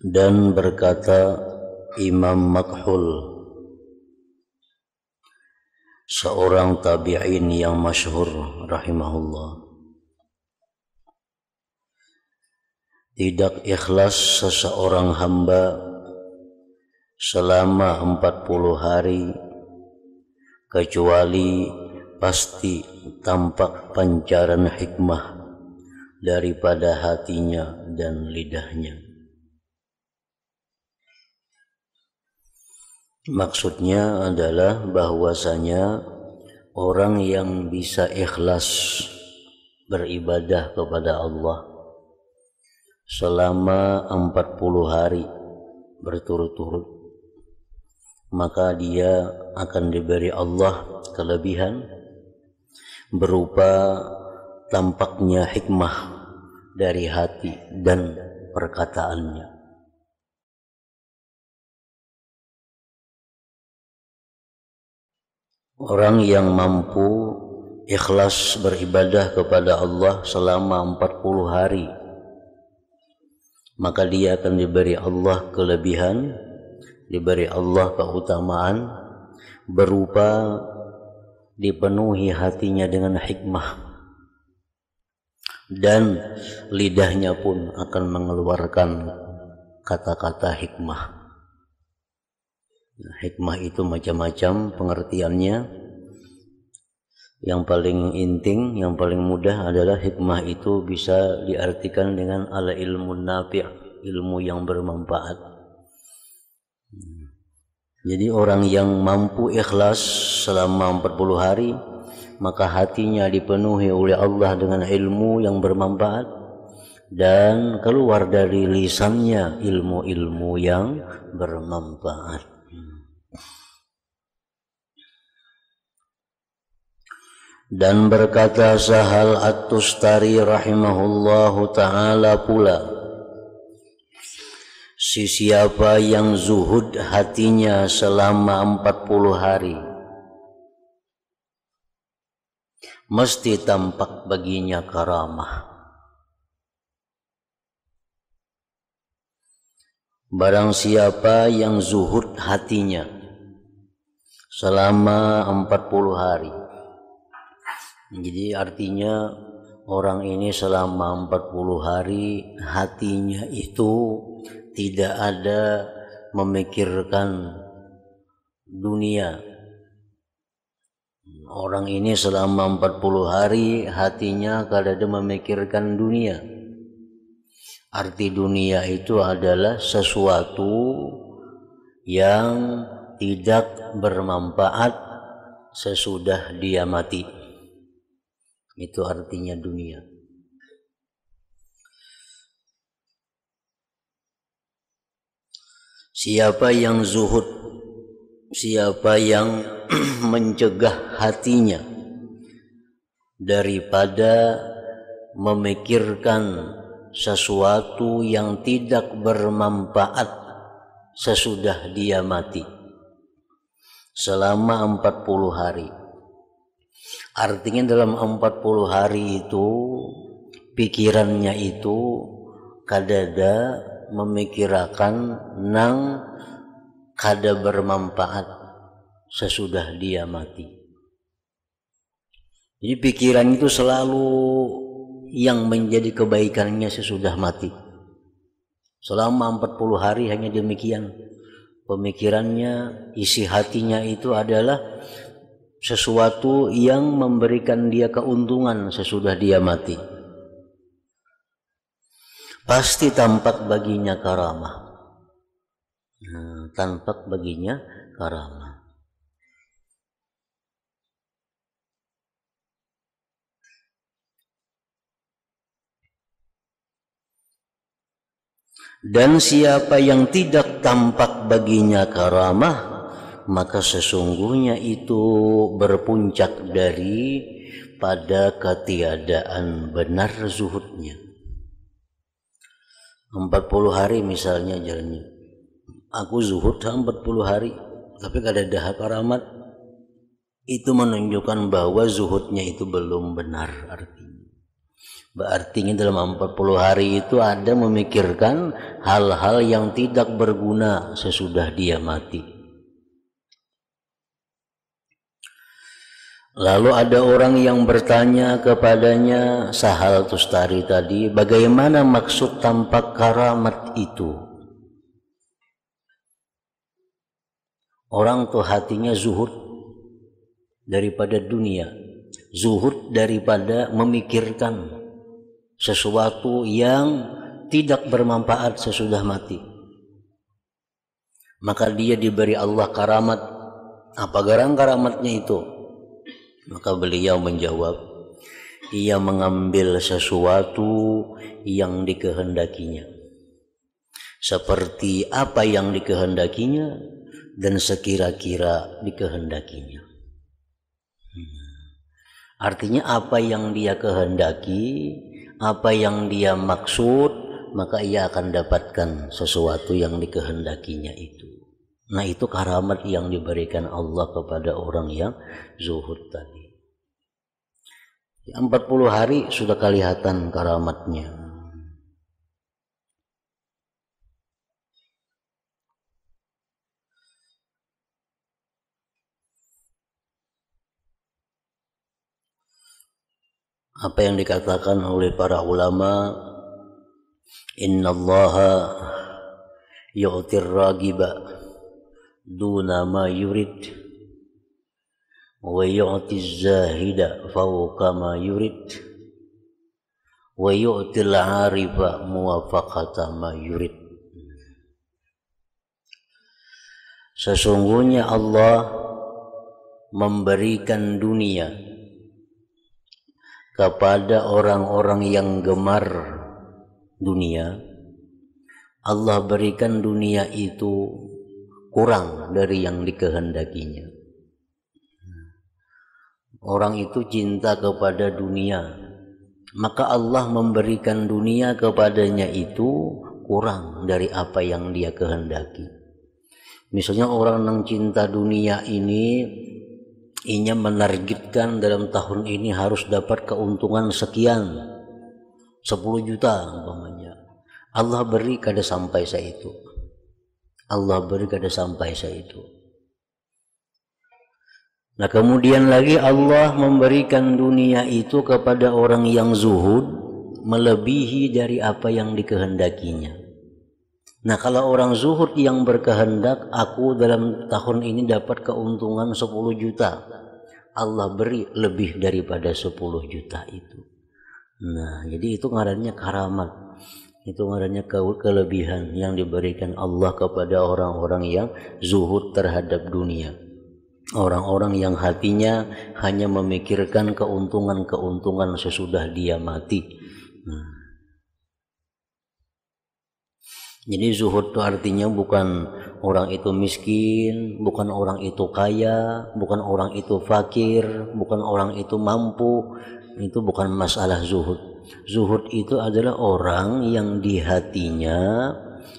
Dan berkata Imam Makhul, seorang tabi'in yang masyhur rahimahullah, tidak ikhlas seseorang hamba selama 40 hari kecuali pasti tampak pancaran hikmah daripada hatinya dan lidahnya. Maksudnya adalah bahwasanya orang yang bisa ikhlas beribadah kepada Allah selama 40 hari berturut-turut, maka dia akan diberi Allah kelebihan berupa tampaknya hikmah dari hati dan perkataannya. Orang yang mampu ikhlas beribadah kepada Allah selama 40 hari, maka dia akan diberi Allah kelebihan, diberi Allah keutamaan berupa dipenuhi hatinya dengan hikmah, dan lidahnya pun akan mengeluarkan kata-kata hikmah. Hikmah itu macam-macam pengertiannya. Yang paling inting, yang paling mudah adalah hikmah itu bisa diartikan dengan ala ilmu nafi', ilmu yang bermanfaat. Jadi orang yang mampu ikhlas selama 40 hari, maka hatinya dipenuhi oleh Allah dengan ilmu yang bermanfaat, dan keluar dari lisannya ilmu-ilmu yang bermanfaat. Dan berkata Sahal At-Tustari rahimahullahu ta'ala pula, siapa yang zuhud hatinya selama 40 hari, mesti tampak baginya karamah. Barang siapa yang zuhud hatinya selama 40 hari, jadi artinya orang ini selama 40 hari hatinya itu tidak ada memikirkan dunia. Orang ini selama 40 hari hatinya kada ada memikirkan dunia. Arti dunia itu adalah sesuatu yang tidak bermanfaat sesudah dia mati. Itu artinya dunia. Siapa yang zuhud, siapa yang mencegah hatinya daripada memikirkan sesuatu yang tidak bermanfaat sesudah dia mati selama 40 hari. Artinya dalam 40 hari itu pikirannya itu kadada memikirkan nang kada bermanfaat sesudah dia mati. Jadi pikiran itu selalu yang menjadi kebaikannya sesudah mati. Selama 40 hari hanya demikian. Pemikirannya, isi hatinya itu adalah sesuatu yang memberikan dia keuntungan sesudah dia mati. Pasti tampak baginya karamah. Tampak baginya karamah. Dan siapa yang tidak tampak baginya karamah, maka sesungguhnya itu berpuncak dari pada ketiadaan benar zuhudnya. 40 hari misalnya jalannya, aku zuhud 40 hari tapi kada ada karamat, itu menunjukkan bahwa zuhudnya itu belum benar artinya. Berarti dalam 40 hari itu ada memikirkan hal-hal yang tidak berguna sesudah dia mati. Lalu ada orang yang bertanya kepadanya, Sahal Tustari tadi, bagaimana maksud tampak karamat itu? Orang tuh hatinya zuhud daripada dunia, zuhud daripada memikirkan sesuatu yang tidak bermanfaat sesudah mati. Maka dia diberi Allah karamat. Apa garang karamatnya itu? Maka beliau menjawab, ia mengambil sesuatu yang dikehendakinya, seperti apa yang dikehendakinya dan sekira-kira dikehendakinya. Artinya apa yang dia kehendaki, apa yang dia maksud, maka ia akan dapatkan sesuatu yang dikehendakinya itu. Nah, itu karamat yang diberikan Allah kepada orang yang zuhud tadi. 40 hari sudah kelihatan karamatnya. Apa yang dikatakan oleh para ulama, innallaha yu'tir ragiba duna ma yurid wa yu'tiz zahida fawqa ma yurid wa yu'til 'arifa muwafaqata ma yurid. Sesungguhnya Allah memberikan dunia kepada orang-orang yang gemar dunia. Allah berikan dunia itu kurang dari yang dikehendakinya. Orang itu cinta kepada dunia, maka Allah memberikan dunia kepadanya itu kurang dari apa yang dia kehendaki. Misalnya orang yang cinta dunia ini, ia menargetkan dalam tahun ini harus dapat keuntungan sekian, 10 juta umpamanya. Allah beri kada sampai seitu. Allah beri kada sampai seitu. Nah, kemudian lagi Allah memberikan dunia itu kepada orang yang zuhud melebihi dari apa yang dikehendakinya. Nah, kalau orang zuhud yang berkehendak, aku dalam tahun ini dapat keuntungan 10 juta. Allah beri lebih daripada 10 juta itu. Nah, jadi itu ngarannya karamat. Itu ngarannya kelebihan yang diberikan Allah kepada orang-orang yang zuhud terhadap dunia. Orang-orang yang hatinya hanya memikirkan keuntungan-keuntungan sesudah dia mati. Nah, jadi zuhud itu artinya bukan orang itu miskin, bukan orang itu kaya, bukan orang itu fakir, bukan orang itu mampu. Itu bukan masalah zuhud. Zuhud itu adalah orang yang di hatinya,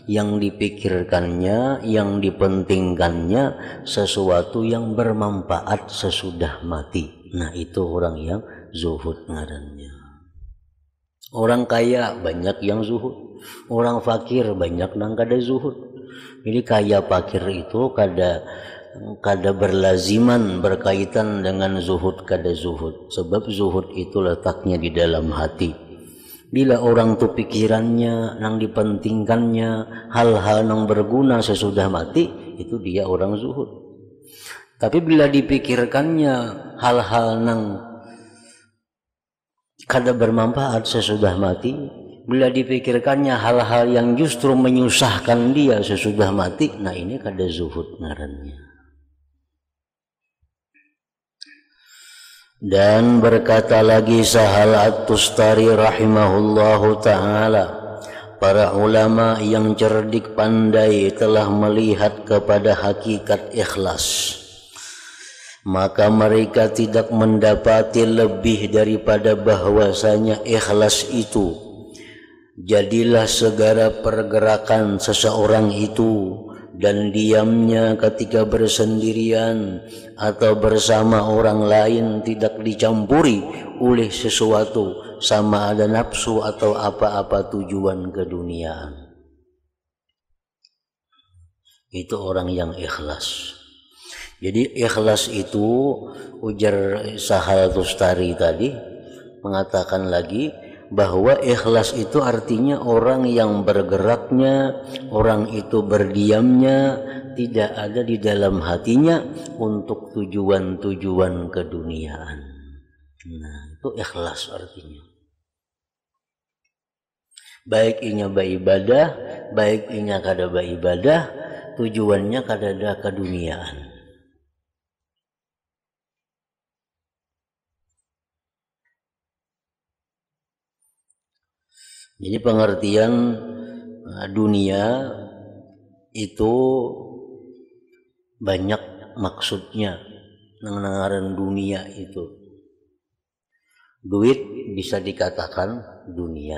yang dipikirkannya, yang dipentingkannya sesuatu yang bermanfaat sesudah mati. Nah, itu orang yang zuhud ngarannya. Orang kaya banyak yang zuhud, orang fakir banyak nang kada zuhud. Jadi kaya fakir itu kada berlaziman berkaitan dengan zuhud kada zuhud, sebab zuhud itu letaknya di dalam hati. Bila orang tu pikirannya nang dipentingkannya hal-hal nang berguna sesudah mati, itu dia orang zuhud. Tapi bila dipikirkannya hal-hal nang kada bermanfaat sesudah mati, bila dipikirkannya hal-hal yang justru menyusahkan dia sesudah mati, nah ini kada zuhud ngarannya. Dan berkata lagi Sahal At-Tustari rahimahullahu ta'ala, para ulama yang cerdik pandai telah melihat kepada hakikat ikhlas, maka mereka tidak mendapati lebih daripada bahwasanya ikhlas itu jadilah segala pergerakan seseorang itu dan diamnya ketika bersendirian atau bersama orang lain tidak dicampuri oleh sesuatu, sama ada nafsu atau apa-apa tujuan keduniaan. Itu orang yang ikhlas. Jadi ikhlas itu, ujar Sahal Tustari tadi mengatakan lagi bahwa ikhlas itu artinya orang yang bergeraknya, orang itu berdiamnya tidak ada di dalam hatinya untuk tujuan-tujuan keduniaan. Nah, itu ikhlas artinya. Baik inya beribadah, baik inya kada beribadah, tujuannya kada ada keduniaan. Jadi pengertian dunia itu banyak maksudnya. Nengaran dunia itu, duit bisa dikatakan dunia.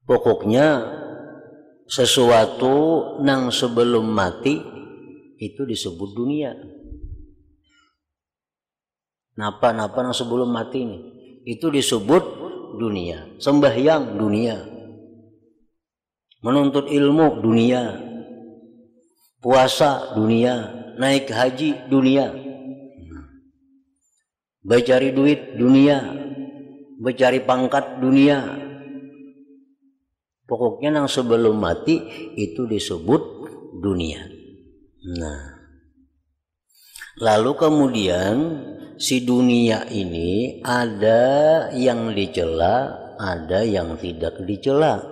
Pokoknya sesuatu nang sebelum mati itu disebut dunia. Napa nang sebelum mati nih, itu disebut dunia. Sembahyang dunia, menuntut ilmu dunia, puasa dunia, naik haji dunia, mencari duit dunia, mencari pangkat dunia. Pokoknya yang sebelum mati itu disebut dunia. Nah, lalu kemudian si dunia ini ada yang dicela, ada yang tidak dicela.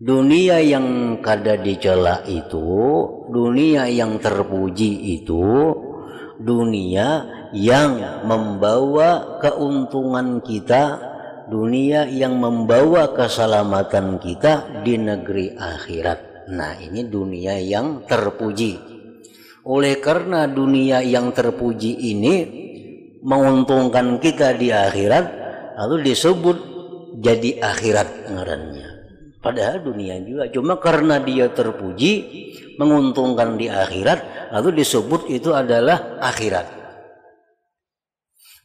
Dunia yang kada dicela itu, dunia yang terpuji itu, dunia yang membawa keuntungan kita, dunia yang membawa keselamatan kita di negeri akhirat. Nah, ini dunia yang terpuji. Oleh karena dunia yang terpuji ini menguntungkan kita di akhirat, lalu disebut jadi akhirat ngarannya. Padahal dunia juga, cuma karena dia terpuji menguntungkan di akhirat, lalu disebut itu adalah akhirat.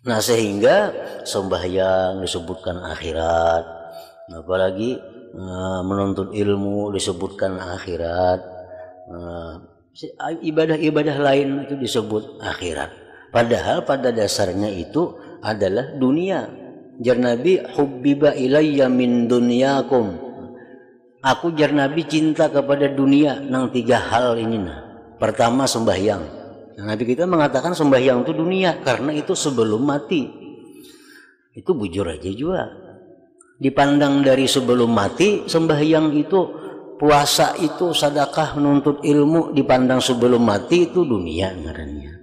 Nah, sehingga sembahyang disebutkan akhirat, apalagi menuntut ilmu disebutkan akhirat, ibadah-ibadah lain itu disebut akhirat. Padahal pada dasarnya itu adalah dunia. Jar Nabi, hubbiba ilayya min dunyakum. Aku jar Nabi cinta kepada dunia nang tiga hal ini. Nah, pertama sembahyang. Nah, Nabi kita mengatakan sembahyang itu dunia karena itu sebelum mati. Itu bujur aja juga. Dipandang dari sebelum mati, sembahyang itu, puasa itu, sedekah, menuntut ilmu dipandang sebelum mati itu dunia ngarannya.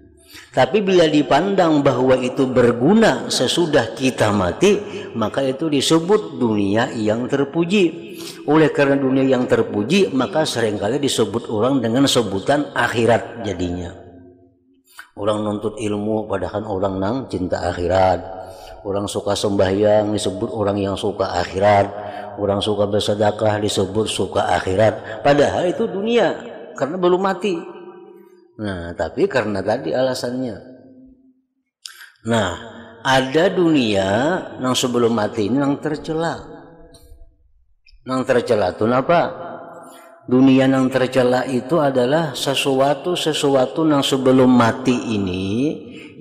Tapi bila dipandang bahwa itu berguna sesudah kita mati, maka itu disebut dunia yang terpuji. Oleh karena dunia yang terpuji, maka seringkali disebut orang dengan sebutan akhirat jadinya. Orang nuntut ilmu padahal orang nang cinta akhirat. Orang suka sembahyang disebut orang yang suka akhirat. Orang suka bersedekah disebut suka akhirat. Padahal itu dunia karena belum mati. Nah, tapi karena tadi alasannya. Nah, ada dunia yang sebelum mati ini yang tercela. Yang tercela itu apa? Dunia yang tercela itu adalah sesuatu yang sebelum mati ini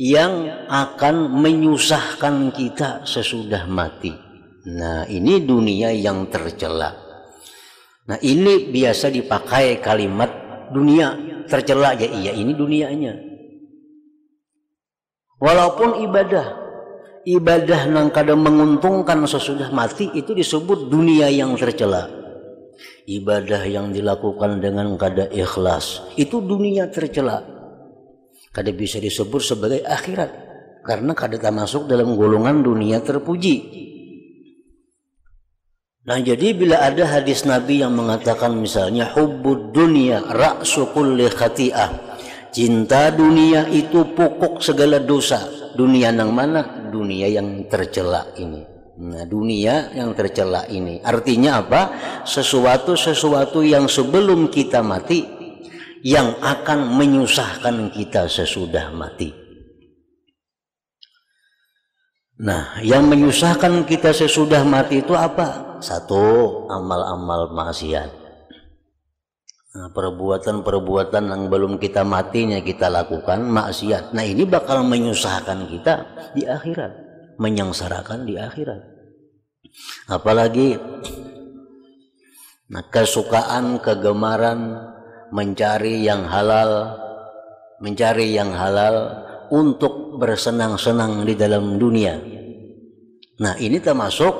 yang akan menyusahkan kita sesudah mati. Nah, ini dunia yang tercela. Nah, ini biasa dipakai kalimat dunia tercela, ya iya ini dunianya. Walaupun ibadah yang kadang menguntungkan sesudah mati itu disebut dunia yang tercela. Ibadah yang dilakukan dengan kada ikhlas itu dunia tercela, kada bisa disebut sebagai akhirat karena kada termasuk dalam golongan dunia terpuji. Nah, jadi bila ada hadis Nabi yang mengatakan misalnya hubbud dunya ra'su kulli khati'ah, cinta dunia itu pokok segala dosa. Dunia yang mana? Dunia yang tercela ini. Nah, dunia yang tercela ini artinya apa? Sesuatu yang sebelum kita mati, yang akan menyusahkan kita sesudah mati. Nah, yang menyusahkan kita sesudah mati itu apa? Satu, amal-amal maksiat. Nah, perbuatan-perbuatan yang belum kita matinya kita lakukan maksiat. Nah, ini bakal menyusahkan kita di akhirat, menyengsarakan di akhirat. Apalagi kesukaan, kegemaran mencari yang halal untuk bersenang-senang di dalam dunia. Nah, ini termasuk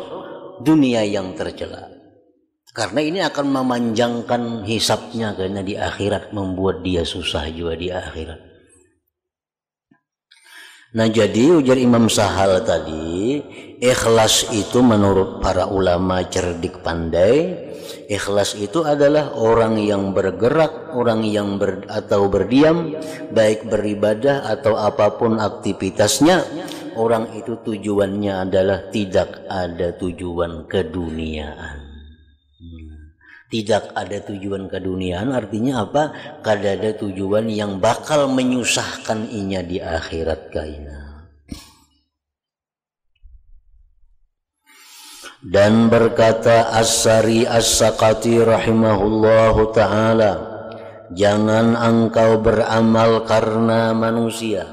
dunia yang tercela. Karena ini akan memanjangkan hisapnya, karena di akhirat membuat dia susah juga di akhirat. Nah, jadi ujar Imam Sahal tadi, ikhlas itu menurut para ulama cerdik pandai, ikhlas itu adalah orang yang bergerak, orang yang atau berdiam, baik beribadah atau apapun aktivitasnya, orang itu tujuannya adalah tidak ada tujuan keduniaan. Tidak ada tujuan keduniaan artinya apa? Kada ada tujuan yang bakal menyusahkan inya di akhirat kaina. Dan berkata As-Sari As-Saqati rahimahullahu ta'ala, jangan engkau beramal karena manusia.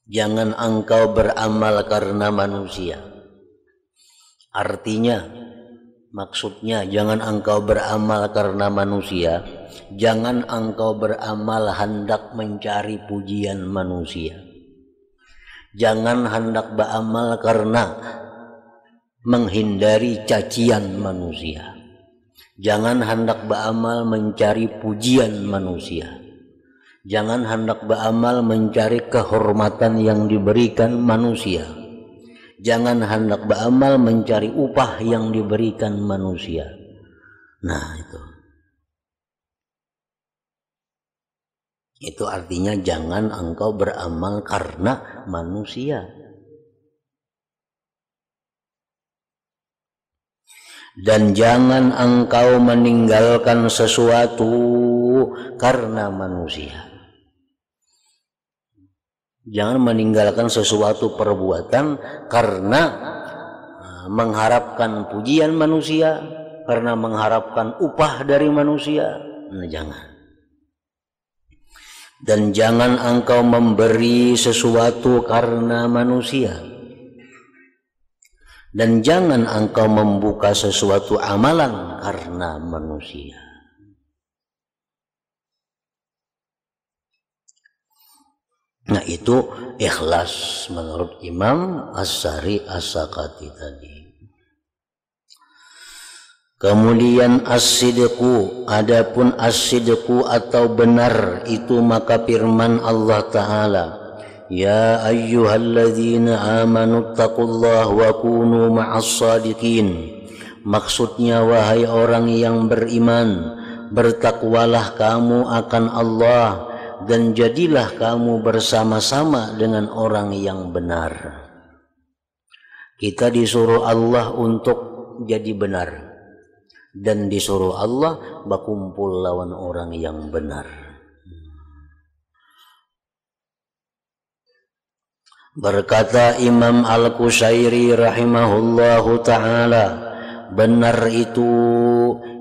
Jangan engkau beramal karena manusia. Artinya, maksudnya jangan engkau beramal karena manusia, jangan engkau beramal hendak mencari pujian manusia. Jangan hendak beramal karena menghindari cacian manusia. Jangan hendak beramal mencari pujian manusia. Jangan hendak beramal mencari kehormatan yang diberikan manusia. Jangan hendak beramal mencari upah yang diberikan manusia. Nah, itu artinya jangan engkau beramal karena manusia. Dan jangan engkau meninggalkan sesuatu karena manusia. Jangan meninggalkan sesuatu perbuatan karena mengharapkan pujian manusia, karena mengharapkan upah dari manusia. Nah, jangan. Dan jangan engkau memberi sesuatu karena manusia. Dan jangan engkau membuka sesuatu amalan karena manusia. Nah, itu ikhlas menurut Imam As-Sari As-Saqati tadi. Kemudian as-sidqu, adapun as-sidqu atau benar itu maka firman Allah Ta'ala, ya ayyuhalladzina amanu taqullaha wa kunu ma'as sadiqin. Maksudnya, wahai orang yang beriman, bertakwalah kamu akan Allah dan jadilah kamu bersama-sama dengan orang yang benar. Kita disuruh Allah untuk jadi benar, dan disuruh Allah berkumpul lawan orang yang benar. Berkata Imam Al-Qushairi rahimahullahu ta'ala, benar itu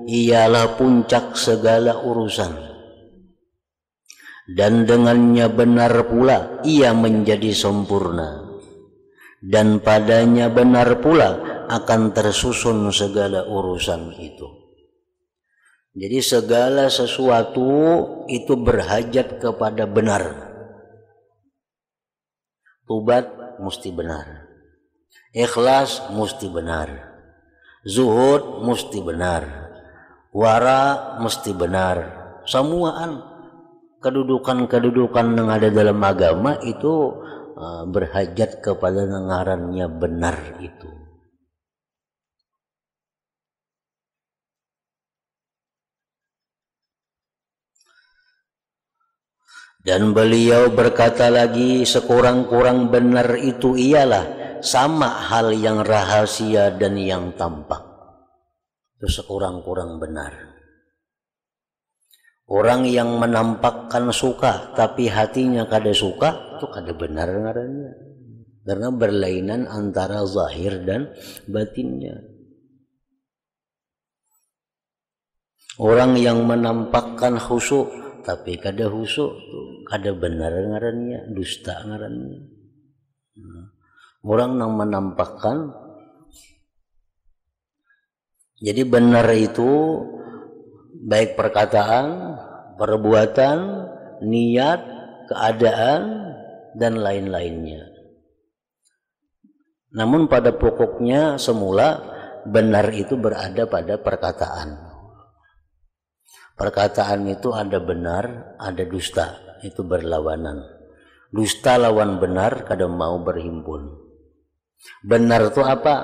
ialah puncak segala urusan, dan dengannya benar pula ia menjadi sempurna, dan padanya benar pula akan tersusun segala urusan itu. Jadi segala sesuatu itu berhajat kepada benar. Tobat mesti benar, ikhlas mesti benar, zuhud mesti benar, wara mesti benar. Semuaan kedudukan-kedudukan yang ada dalam agama itu berhajat kepada ngarannya benar itu. Dan beliau berkata lagi, sekurang-kurang benar itu ialah sama hal yang rahasia dan yang tampak. Itu sekurang-kurang benar. Orang yang menampakkan suka tapi hatinya kada suka, itu kada benar ngarannya. Karena berlainan antara zahir dan batinnya. Orang yang menampakkan khusyuk tapi kada khusyuk, kada benar ngarannya, dusta ngarannya. Orang yang menampakkan, jadi benar itu baik perkataan, perbuatan, niat, keadaan, dan lain-lainnya. Namun pada pokoknya semula benar itu berada pada perkataan. Perkataan itu ada benar, ada dusta, itu berlawanan. Dusta lawan benar kadang mau berhimpun. Benar itu apa?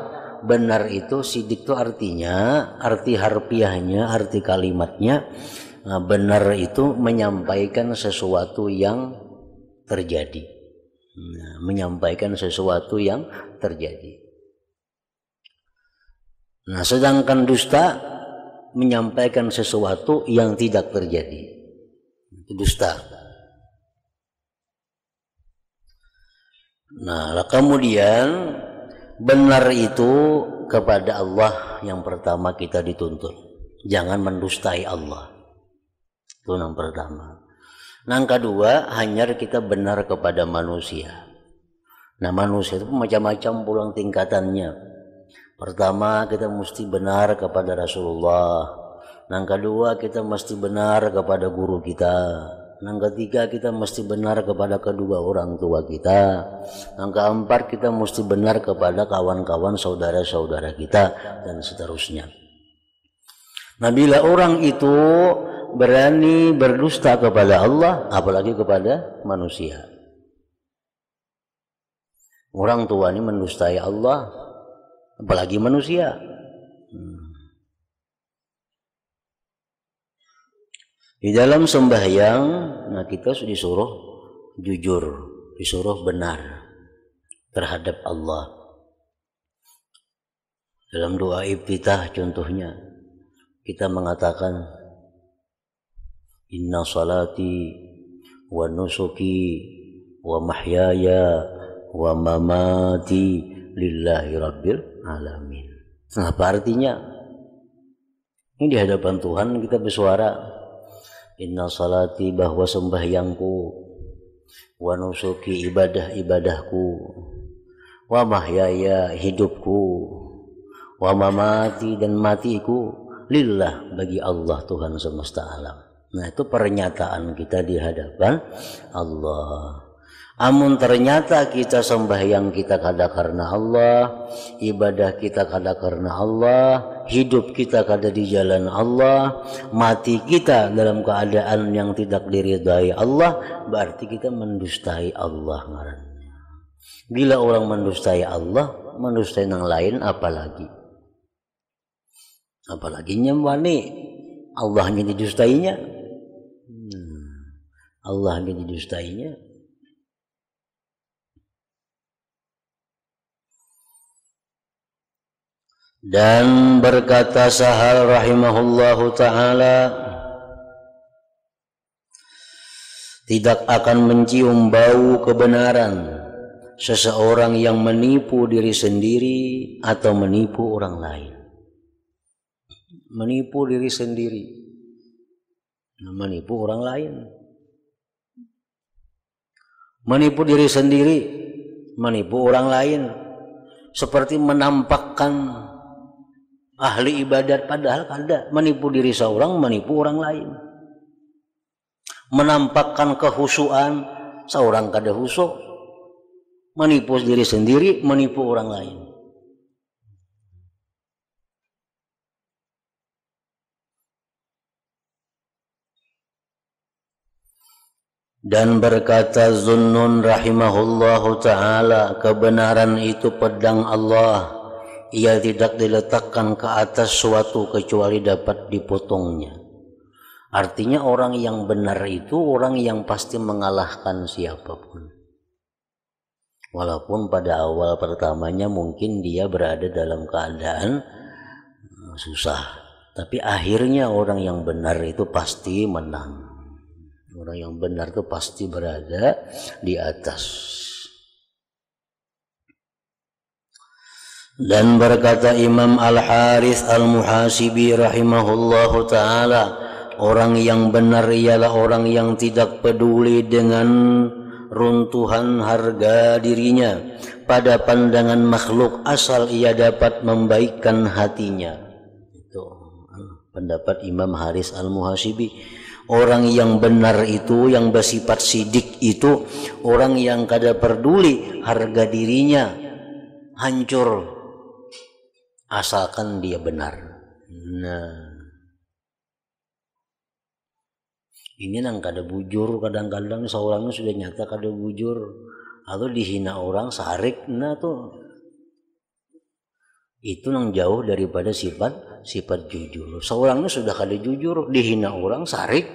Benar itu sidik itu artinya, arti harfiahnya, arti kalimatnya. Benar itu menyampaikan sesuatu yang terjadi. Menyampaikan sesuatu yang terjadi. Nah, sedangkan dusta menyampaikan sesuatu yang tidak terjadi. Itu dusta. Nah, kemudian benar itu kepada Allah yang pertama kita dituntut. Jangan mendustai Allah. Itu yang pertama. Yang kedua, hanya kita benar kepada manusia. Nah, manusia itu macam-macam pulang tingkatannya. Pertama, kita mesti benar kepada Rasulullah. Yang kedua, kita mesti benar kepada guru kita. Yang ketiga, kita mesti benar kepada kedua orang tua kita. Yang keempat, kita mesti benar kepada kawan-kawan saudara-saudara kita, dan seterusnya. Nah, bila orang itu berani berdusta kepada Allah, apalagi kepada manusia. Orang tua ini mendustai Allah, apalagi manusia. Di dalam sembahyang, nah kita disuruh jujur, disuruh benar terhadap Allah. Dalam doa iftitah contohnya, kita mengatakan inna salati wa nusuki wa mahyaya wa mamati lillahi rabbil alamin. Nah, apa artinya? Ini di hadapan Tuhan kita bersuara inna salati, bahwa sembahyangku, wa nusuki, ibadah-ibadahku, wa mahyaya, hidupku, wa mamati, dan matiku, lillah, bagi Allah Tuhan semesta alam. Nah, itu pernyataan kita di hadapan Allah. Amun ternyata kita sembahyang kita kada karena Allah, ibadah kita kada karena Allah, hidup kita kada di jalan Allah, mati kita dalam keadaan yang tidak diridai Allah, berarti kita mendustai Allah ngarannya. Bila orang mendustai Allah, mendustai yang lain apalagi? Apalagi nyembani Allahnya didustainya. Allahnya didustainya. Dan berkata Sahal rahimahullahu ta'ala, tidak akan mencium bau kebenaran seseorang yang menipu diri sendiri atau menipu orang lain. Menipu diri sendiri, menipu orang lain. Menipu diri sendiri, menipu orang lain, seperti menampakkan ahli ibadat padahal kada, menipu diri seorang, menipu orang lain. Menampakkan kehusuan, seorang kada husu, menipu diri sendiri, menipu orang lain. Dan berkata Zunnun rahimahullahu ta'ala, kebenaran itu pedang Allah, ia tidak diletakkan ke atas suatu kecuali dapat dipotongnya. Artinya orang yang benar itu orang yang pasti mengalahkan siapapun. Walaupun pada awal pertamanya mungkin dia berada dalam keadaan susah, tapi akhirnya orang yang benar itu pasti menang. Orang yang benar itu pasti berada di atas. Dan berkata Imam Al-Harith Al-Muhasibi rahimahullahu ta'ala, orang yang benar ialah orang yang tidak peduli dengan runtuhan harga dirinya pada pandangan makhluk asal ia dapat membaikkan hatinya. Itu pendapat Imam Haris Al-Muhasibi. Orang yang benar itu, yang bersifat sidik itu, orang yang kada peduli harga dirinya hancur asalkan dia benar. Nah, ini nang kada bujur, kadang-kadang seorangnya sudah nyata kada bujur atau dihina orang sarik, nah tuh itu nang jauh daripada sifat jujur. Seorangnya sudah kada jujur, dihina orang sarik,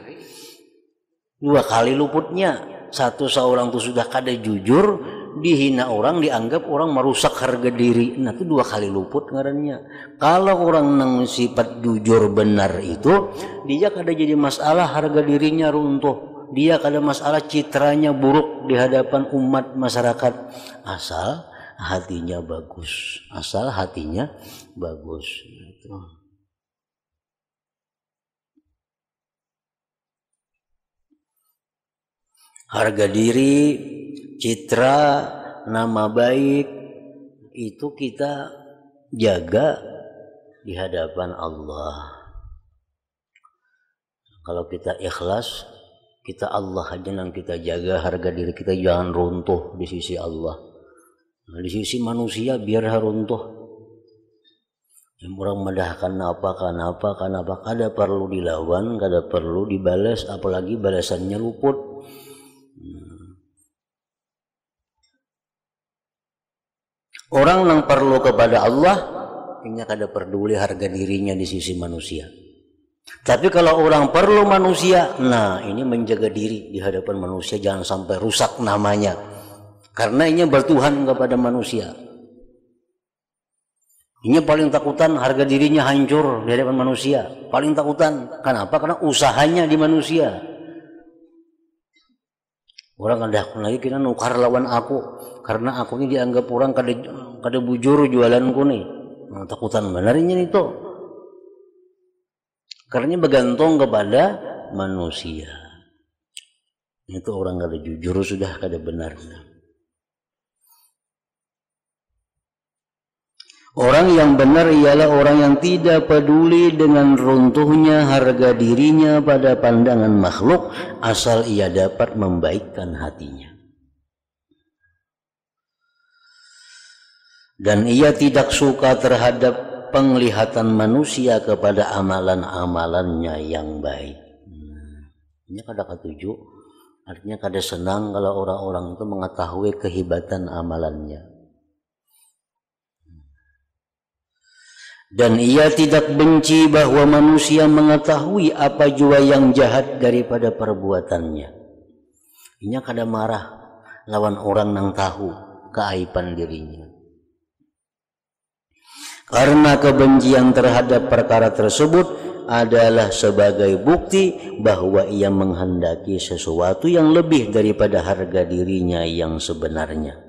dua kali luputnya. Satu, seorang tuh sudah kada jujur, dihina orang, dianggap orang merusak harga diri, nah itu dua kali luput ngarannya. Kalau orang nang sifat jujur benar itu, dia kada jadi masalah harga dirinya runtuh, dia kada masalah citranya buruk di hadapan umat masyarakat, asal hatinya bagus, gitu. Harga diri, citra, nama baik itu kita jaga di hadapan Allah. Kalau kita ikhlas, kita Allah aja yang kita jaga, harga diri kita jangan runtuh di sisi Allah. Nah, di sisi manusia biar runtuh. Yang orang medahkan kenapa kada perlu dilawan, kada perlu dibalas, apalagi balasannya luput. Orang yang perlu kepada Allah, ini kada peduli harga dirinya di sisi manusia. Tapi kalau orang perlu manusia, nah ini menjaga diri di hadapan manusia, jangan sampai rusak namanya. Karena ini bertuhan kepada manusia. Ini paling takutan harga dirinya hancur di hadapan manusia. Paling takutan. Kenapa? Karena usahanya di manusia. Orang lagi kira nukar lawan aku, karena aku ini dianggap orang kada bujur jualanku nih. Nah, takutan benarnya itu. Karena bergantung kepada manusia. Itu orang kada jujur sudah kada benar. Orang yang benar ialah orang yang tidak peduli dengan runtuhnya harga dirinya pada pandangan makhluk asal ia dapat membaikkan hatinya. Dan ia tidak suka terhadap penglihatan manusia kepada amalan-amalannya yang baik. Ini kada ketujuh, artinya kada senang kalau orang-orang itu mengetahui kehebatan amalannya. Dan ia tidak benci bahwa manusia mengetahui apa jua yang jahat daripada perbuatannya. Ini kada marah lawan orang yang tahu keaiban dirinya. Karena kebencian terhadap perkara tersebut adalah sebagai bukti bahwa ia menghendaki sesuatu yang lebih daripada harga dirinya yang sebenarnya.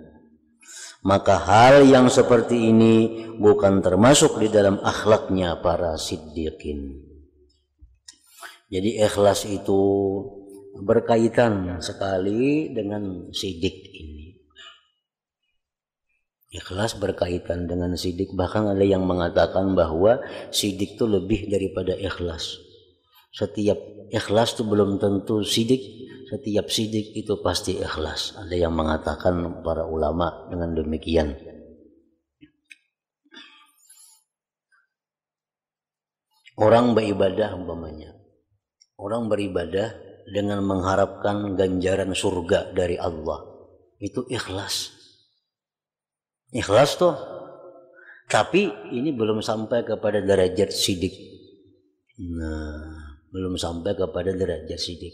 Maka hal yang seperti ini bukan termasuk di dalam akhlaknya para siddiqin. Jadi ikhlas itu berkaitan sekali dengan sidik ini. Ikhlas berkaitan dengan sidik. Bahkan ada yang mengatakan bahwa sidik itu lebih daripada ikhlas. Setiap ikhlas itu belum tentu sidik. Setiap sidik itu pasti ikhlas. Ada yang mengatakan para ulama dengan demikian. Orang beribadah umpamanya. Orang beribadah dengan mengharapkan ganjaran surga dari Allah. Itu ikhlas. Ikhlas toh. Tapi ini belum sampai kepada derajat sidik. Nah, belum sampai kepada derajat sidik.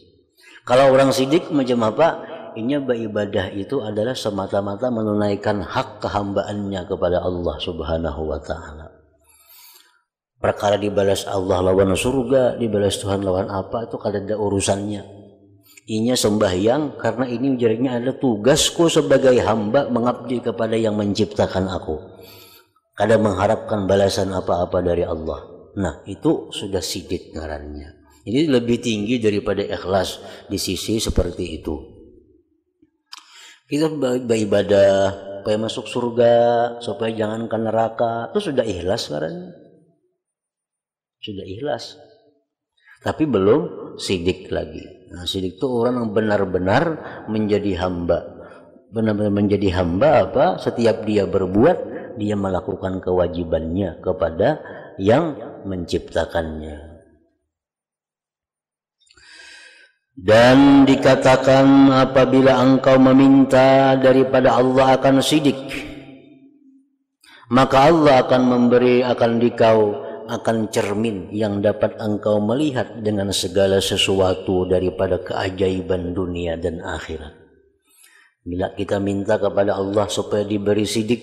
Kalau orang sidik macam apa? Inya beribadah itu adalah semata-mata menunaikan hak kehambaannya kepada Allah Subhanahu wa taala. Perkara dibalas Allah lawan surga, dibalas Tuhan lawan apa, itu kada ada urusannya. Inya sembahyang karena ini jadinya adalah tugasku sebagai hamba mengabdi kepada yang menciptakan aku. Kada mengharapkan balasan apa-apa dari Allah. Nah, itu sudah sidik ngarannya. Jadi lebih tinggi daripada ikhlas di sisi seperti itu. Kita beribadah supaya masuk surga, supaya jangan ke neraka, itu sudah ikhlas ngarannya. Sudah ikhlas. Tapi belum sidik lagi. Nah, sidik itu orang yang benar-benar menjadi hamba. Benar-benar menjadi hamba apa? Setiap dia berbuat, dia melakukan kewajibannya kepada yang menciptakannya. Dan dikatakan apabila engkau meminta daripada Allah akan sidik, maka Allah akan memberi akan dikau akan cermin yang dapat engkau melihat dengan segala sesuatu daripada keajaiban dunia dan akhirat. Bila kita minta kepada Allah supaya diberi sidik,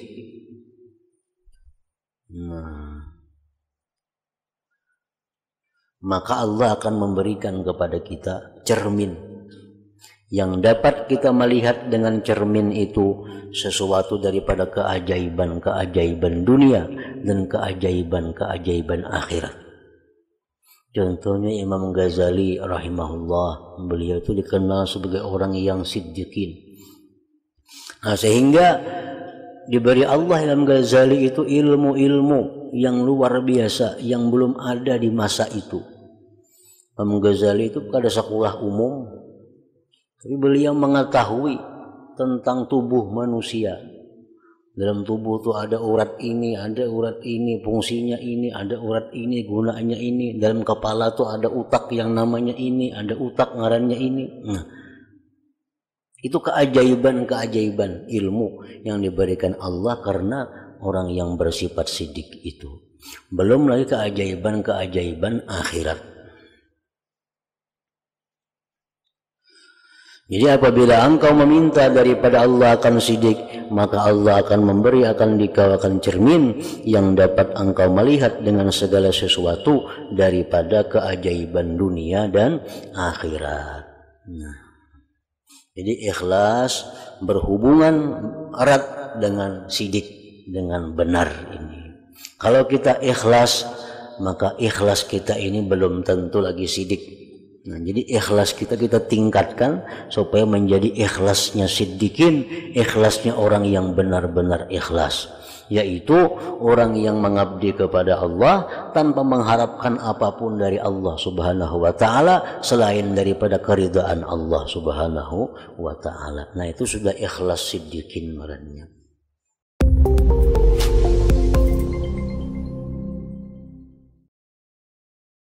maka Allah akan memberikan kepada kita cermin yang dapat kita melihat dengan cermin itu sesuatu daripada keajaiban-keajaiban dunia dan keajaiban-keajaiban akhirat. Contohnya Imam Ghazali rahimahullah, beliau itu dikenal sebagai orang yang siddiqin. Nah, sehingga diberi Allah Imam Ghazali itu ilmu-ilmu yang luar biasa yang belum ada di masa itu. Imam Ghazali itu pada sekolah umum, tapi beliau mengetahui tentang tubuh manusia. Dalam tubuh itu ada urat ini, fungsinya ini, ada urat ini, gunanya ini. Dalam kepala itu ada utak yang namanya ini, ada utak ngarannya ini. Nah, itu keajaiban-keajaiban ilmu yang diberikan Allah karena orang yang bersifat sidik itu. Belum lagi keajaiban-keajaiban akhirat. Jadi apabila engkau meminta daripada Allah akan sidik, maka Allah akan memberi akan dikau akan cermin yang dapat engkau melihat dengan segala sesuatu daripada keajaiban dunia dan akhirat. Nah, jadi ikhlas berhubungan erat dengan sidik, dengan benar ini. Kalau kita ikhlas, maka ikhlas kita ini belum tentu lagi sidik. Nah, jadi ikhlas kita tingkatkan supaya menjadi ikhlasnya siddiqin, ikhlasnya orang yang benar-benar ikhlas, yaitu orang yang mengabdi kepada Allah tanpa mengharapkan apapun dari Allah Subhanahu wa taala selain daripada keridhaan Allah Subhanahu wa taala. Nah, itu sudah ikhlas siddiqin marahnya.